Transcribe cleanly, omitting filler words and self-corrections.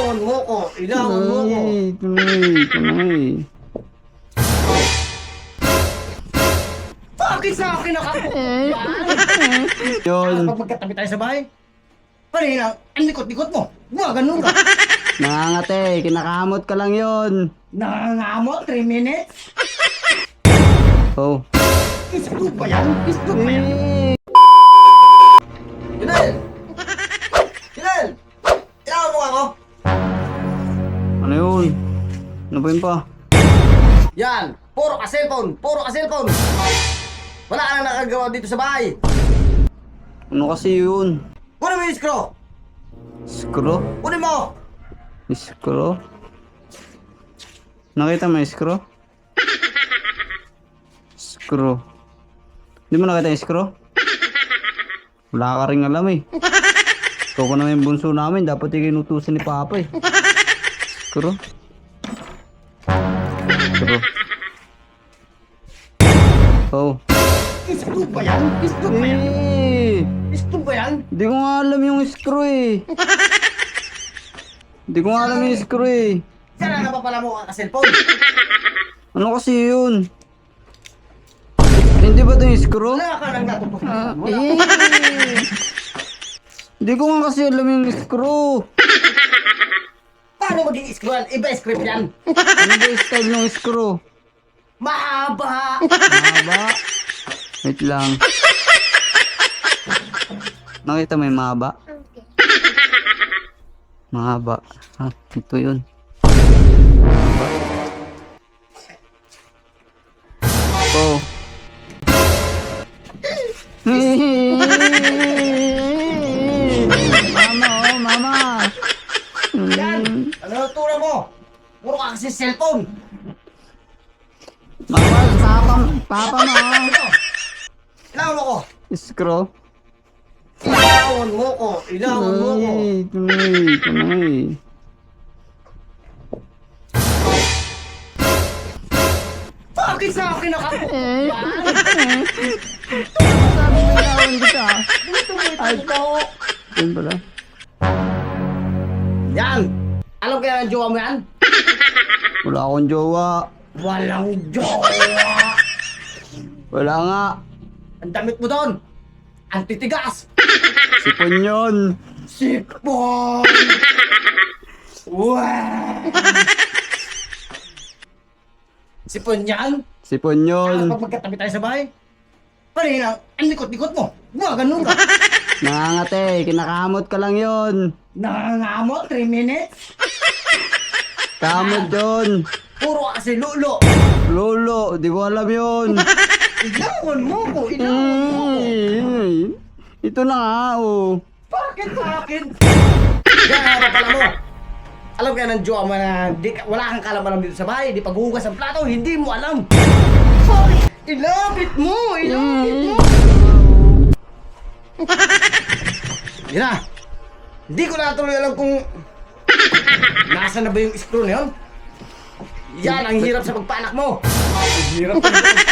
Ilawan mo ko. Ilawan mo ko. Tunay. Bakit sa akin Yun. Pag magkatabi tayo sa bahay, parang ang likot-likot mo. Ganun ka. Nangangate, kinakamot ka lang yun. Nangangamot, 3 minutes. Oh. Isto ba yan? Isto ba yan? Kinel! Kinel! Ilawan mo ako. Ano yun? Ano ba yun pa? Yan! Puro ka cellphone! Puro ka cellphone! Wala ka na nakagawa dito sa bahay! Ano kasi yun? Kunin mo yung screw! Screw? Kunin mo! Screw? Nakita mo yung screw? Screw. Hindi mo nakita yung screw? Wala ka rin alam eh. Ikaw ko naman yung bunso namin. Dapat ikinutusan ni Papa eh. Screw? Screw. Oh. Isto ba yan? Isto ba yan? Isto ba yan? Hindi ko nga alam yung screw eh. Hindi ko nga alam yung screw eh. Sana napapala mo ka cellphone! Ano kasi yun? Hindi ba ito yung screw? Wala ka nang natutunan! Hindi ko nga kasi alam yung screw. Paano maging screw yan? Iba script yan! Ano ba yung style ng screw? Mahaba! Mahaba? Wait lang. Nakita mo yung mahaba? Mahaba. Ha, ito yun. Mahaba. Oh. Mama, oh, mama. Yan! Ano ang tura mo? Puro ka kasi cellphone! Mama, papa mo. Ilawan mo ko! Screw. Ilawan mo ko! Ilawan mo ko! Tunay. Bakit sa akin Sabi mo ilawan kita. Ay, ito! Yun pala. Yan! Alam kaya ng jowa mo yan? Wala akong jowa. Walang jowa! Wala nga. Ang damit mo doon! Ang titigas! Sipon yun. Sipon! Wow! Sipon yan? Sipon yun. Pag magkatabi tayo sa bahay, parang ang likot-likot mo. Ganun ka. Nangangate, kinakamot ka lang yun. Nangangamot, 3 minutes. Kamot yun. Puro ka kasi lulo. Lolo, di ko alam yun. Ilawan mo ko, ilawan mo ko. Ito na nga, oh. Bakit sa akin? Yan, pala mo. Alam kaya ng jowa mo na wala kang kalaman dito sa bahay, di paghuhugas ang plato, hindi mo alam. Ilapit mo, ilapit mo. Yan na. Hindi ko na tuloy alam kung nasa na ba yung screw na yun. Yan, ang hirap sa pagpanak mo. Ang hirap sa pagpanak.